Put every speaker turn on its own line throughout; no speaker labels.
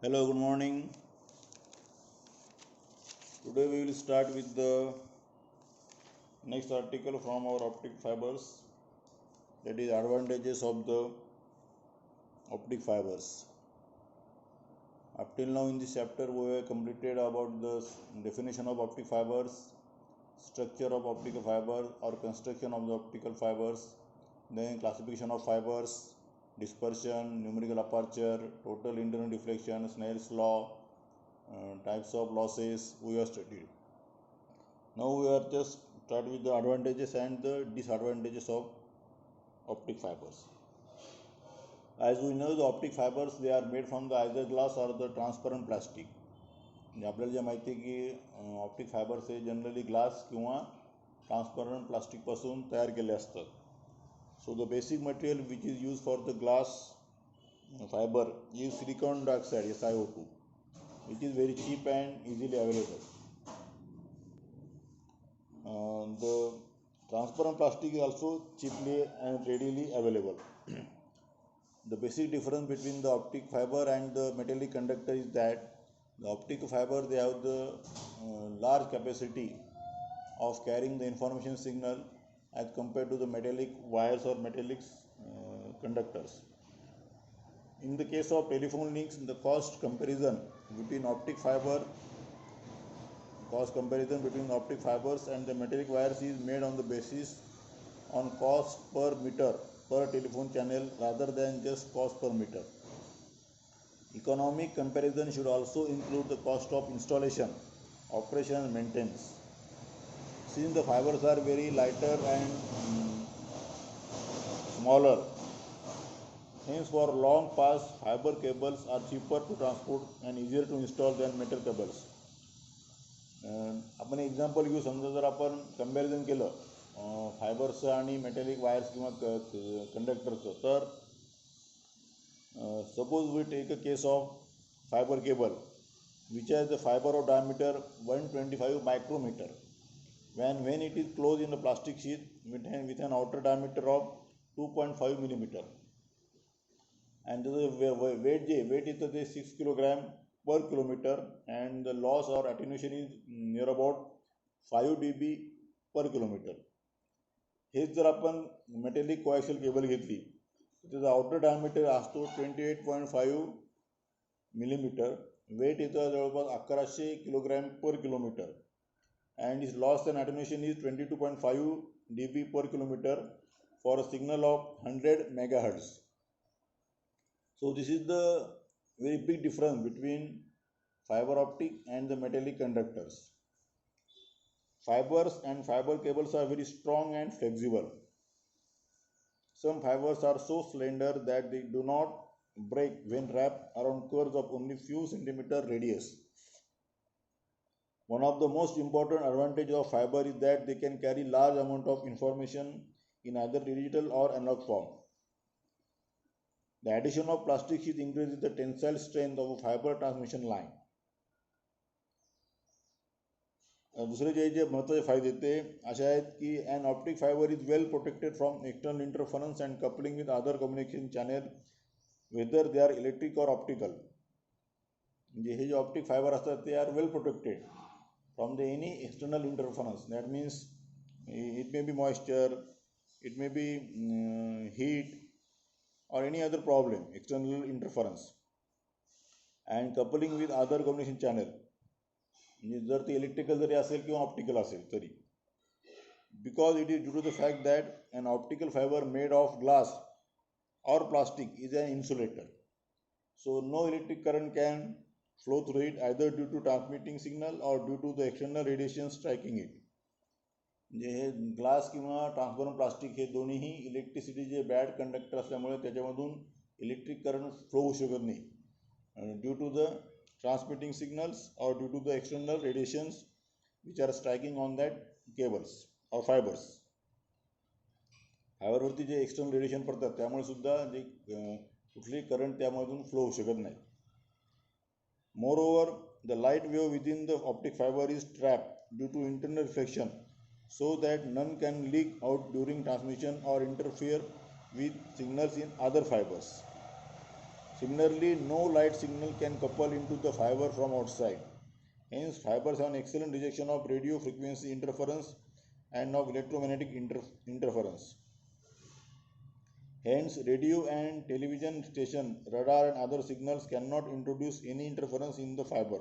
Hello, good morning. Today we will start with the next article from our optic fibers, that is advantages of the optic fibers. Up till now in this chapter we have completed about the definition of optic fibers, structure of optical fiber or construction of the optical fibers, then classification of fibers, dispersion, numerical aperture, total internal deflection, Snell's law, types of losses we have studied. Now we are just start with the advantages and the disadvantages of optic fibers. As we know, the optic fibers they are made from the either glass or the transparent plastic. आपल्याला जे माहिती आहे की optic fibres हे generally glass किंवा transparent प्लास्टिकपासून तयार केले असतात. So the basic material which is use for the glass fibre is silicon dioxide SiO2. It is very cheap and easily available. The transparent plastic is also cheaply and readily available. The basic difference between the optic fiber and the metallic conductor is that the optic fiber they have the large capacity of carrying the information signal as compared to the metallic wires or metallic conductors. In the case of telephone links, the cost comparison between optic fibers and the metallic wires is made on the basis on cost per meter per telephone channel rather than just cost per meter. Economic comparison should also include the cost of installation, operation and maintenance. Since the fibers are very lighter and smaller, hence for long pass fiber cables are cheaper to transport and easier to install than metal cables. आपण example घेऊ. समजा जर आपण comparison केलं फायबर्सचं आणि metallic wires किंवा कंडक्टरचं, तर suppose we take a case of fiber cable which has the fiber of diameter 125 micrometer when it is closed in a plastic sheet with an outer diameter of 2.5 millimeter, and the weight is the 6 kilogram per kilometer, and the loss or attenuation is near about 5 dB per kilometer. हेच जर आपण metallic कोॲक्सियल cable घेतली तर त्याचा outer diameter असतो 28.5 millimetre, wait येतं जवळपास 1100 kilogram per kilometre, and is loss and attenuation is 22.5 dB per kilometer for a signal of 100 megahertz. So this is the very big difference between fiber optic and the metallic conductors. Fibers and fiber cables are very strong and flexible. Some fibers are so slender that they do not break when wrapped around curves of only few centimeter radius. One of the most important advantages of fiber is that they can carry large amount of information in either digital or analog form. The addition of plastic sheet increases the tensile strength of a fiber transmission line. दुसरे जे महत्त्वाचे फायदे ते असे आहेत की an optic fiber is well protected from external interference and coupling with other communication channel whether they are electric or optical. म्हणजे हे जे optic fibre असतात ते are well protected from the any external interference. That means it may be moisture, it may be heat or any other problem, external interference, and coupling with other communication channel. म्हणजे जर ते electrical जरी असेल किंवा optical असेल तरी, because it is due to the fact that an optical fibre made of glass or plastic is an insulator, so no electric current can flow through it either due to transmitting signal or due to the external radiation striking it. म्हणजे हे glass किंवा transparent plastic हे दोन्हीही इलेक्ट्रिसिटीचे bad conductor असल्यामुळे त्याच्यामधून electric current flow होऊ शकत नाही due to the transmitting signals or due to the external radiations which are striking on that cables or fibres. फायबरवरती जे एक्सटर्नल रेडिएशन पडतात त्यामुळे सुद्धा जे कुठलेही करंट त्यामधून फ्लो होऊ शकत नाही. Moreover the light wave within the optic fibre is trap due to internal reflection so that none can leak out during transmission or interfere with signals in other fibers. Similarly, no light signal can couple into the fiber from outside. Hence, fibers have an excellent rejection of radio frequency interference and of electromagnetic interference. Hence, radio and television station, radar and other signals cannot introduce any interference in the fiber.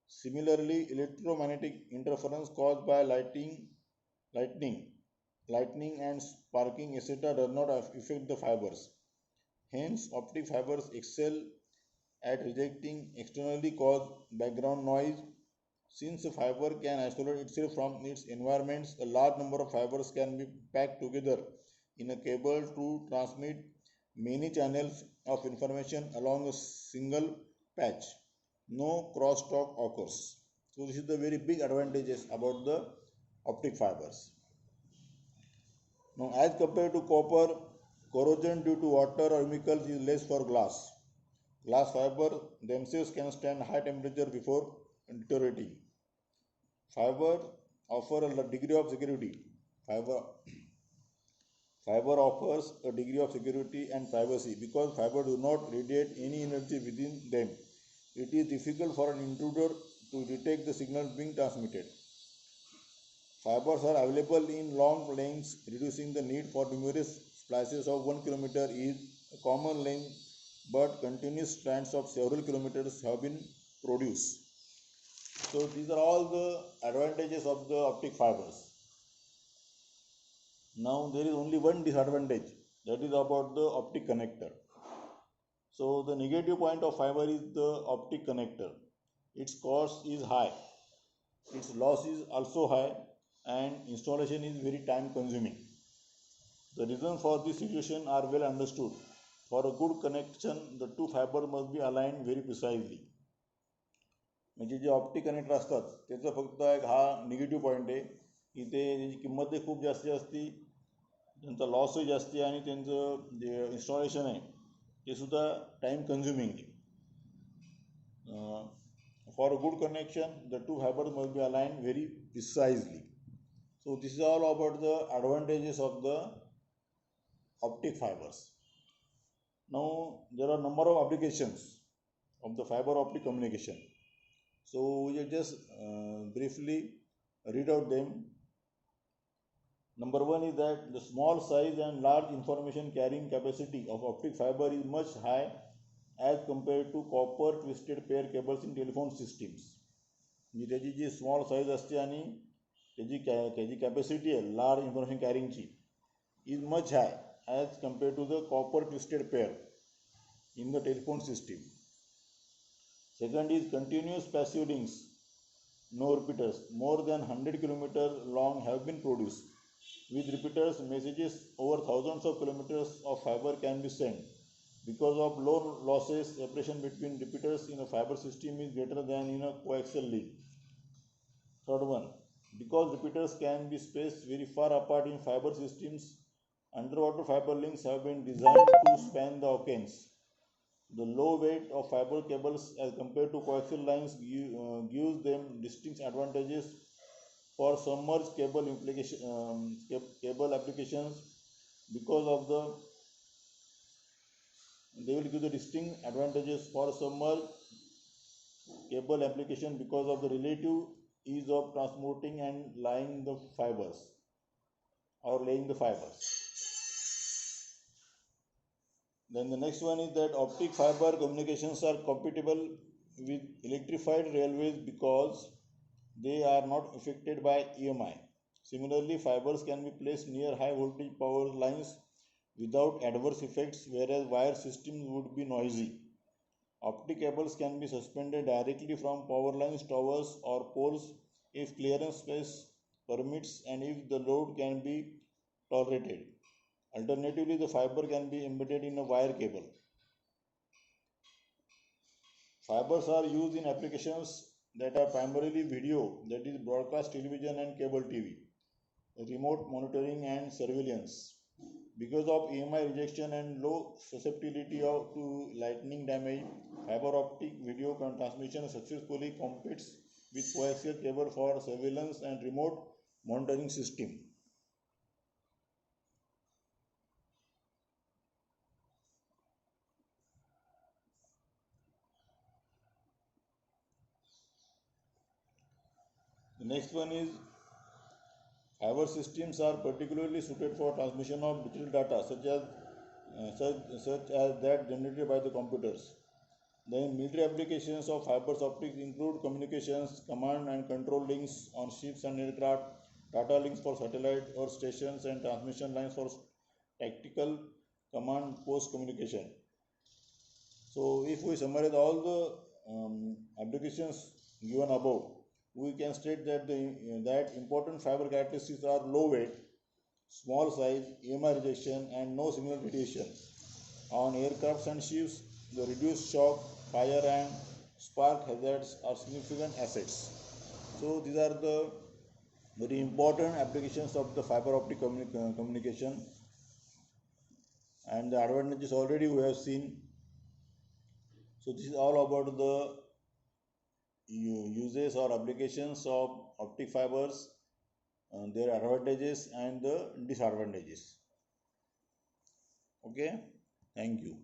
Similarly, electromagnetic interference caused by lightning, and sparking, etc. does not affect the fibers. Hence, optic fibers excel at rejecting externally caused background noise. Since a fiber can isolate itself from its environments, a large number of fibers can be packed together in a cable to transmit many channels of information along a single patch. No crosstalk occurs. So this is the very big advantages about the optic fibers. Now, as compared to copper, corrosion due to water or chemicals is less for glass. Glass fiber themselves can stand high temperature before deteriorating. Fiber offer a degree of security. Fiber, fiber offers a degree of security and privacy because fiber do not radiate any energy within them. It is difficult for an intruder to detect the signal being transmitted. Fibers are available in long lengths, reducing the need for numerous splices of 1 kilometer is a common length, but continuous strands of several kilometers have been produced. So these are all the advantages of the optic fibers. Now there is only one disadvantage, that is about the optic connector. So the negative point of fiber is the optic connector. Its cost is high, its loss is also high, and installation is very time consuming. The reasons for this situation are well understood. For a good connection, the two fibers must be aligned very precisely. म्हणजे जे optic connector असतात त्याचा फक्त एक हा negative point आहे की ते त्याची किंमतही खूप जास्त असते, त्यांचा लॉसही जास्त आहे आणि त्यांचं जे इन्स्टॉलेशन आहे ते सुद्धा टाईम कन्झ्युमिंग आहे. For a good connection the two fibres must be aligned very precisely. So this is all about the advantages of the optic fibers. Now there are number of applications of the fiber optic communication. So we will just briefly read out them. Number one is that the small size and large information carrying capacity of optic fiber is much high as compared to copper twisted pair cables in telephone systems. म्हणजे त्याची जी small size असते आणि त्याची capacity आहे large information कॅरिंगची is much high as compare to the copper twisted pair in the telephone system. Second is continuous passive links, no repeaters. More than 100 kilometers long have been produced. With repeaters, messages over thousands of kilometers of fiber can be sent. Because of low losses, separation between repeaters in a fiber system is greater than in a coaxial link. Third one, because repeaters can be spaced very far apart in fiber systems, underwater fiber links have been designed to span the oceans. The low weight of fiber cables as compared to coaxial lines gives them distinct advantages for submerged cable applications. Because of the they will give the distinct advantages for submerged cable application because of the relative ease of transporting and laying the fibers. Then the next one is that optic fiber communications are compatible with electrified railways because they are not affected by EMI. Similarly, fibers can be placed near high voltage power lines without adverse effects, whereas wire systems would be noisy. Optic cables can be suspended directly from power lines, towers, or poles if clearance space permits and if the load can be tolerated. Alternatively, the fiber can be embedded in a wire cable. Fibers are used in applications that are primarily video, that is broadcast television and cable TV, remote monitoring and surveillance. Because of EMI rejection and low susceptibility to lightning damage, fiber optic video transmission successfully competes with coaxial cable for surveillance and remote monitoring system. The next one is fiber systems are particularly suited for transmission of digital data such as that generated by the computers. Then military applications of fiber optics include communications, command and control links on ships and aircraft, data links for satellite earth stations, and transmission lines for tactical command post communication. So if we summarize all the applications given above, we can state that important fiber characteristics are low weight, small size, EMI rejection, and no signal radiation. On aircrafts and ships, the reduced shock, fire, and spark hazards are significant assets. So these are the very important applications of the fiber optic communication, and the advantages already we have seen. So this is all about the uses or applications of optic fibers, their advantages and the disadvantages. Okay, thank you.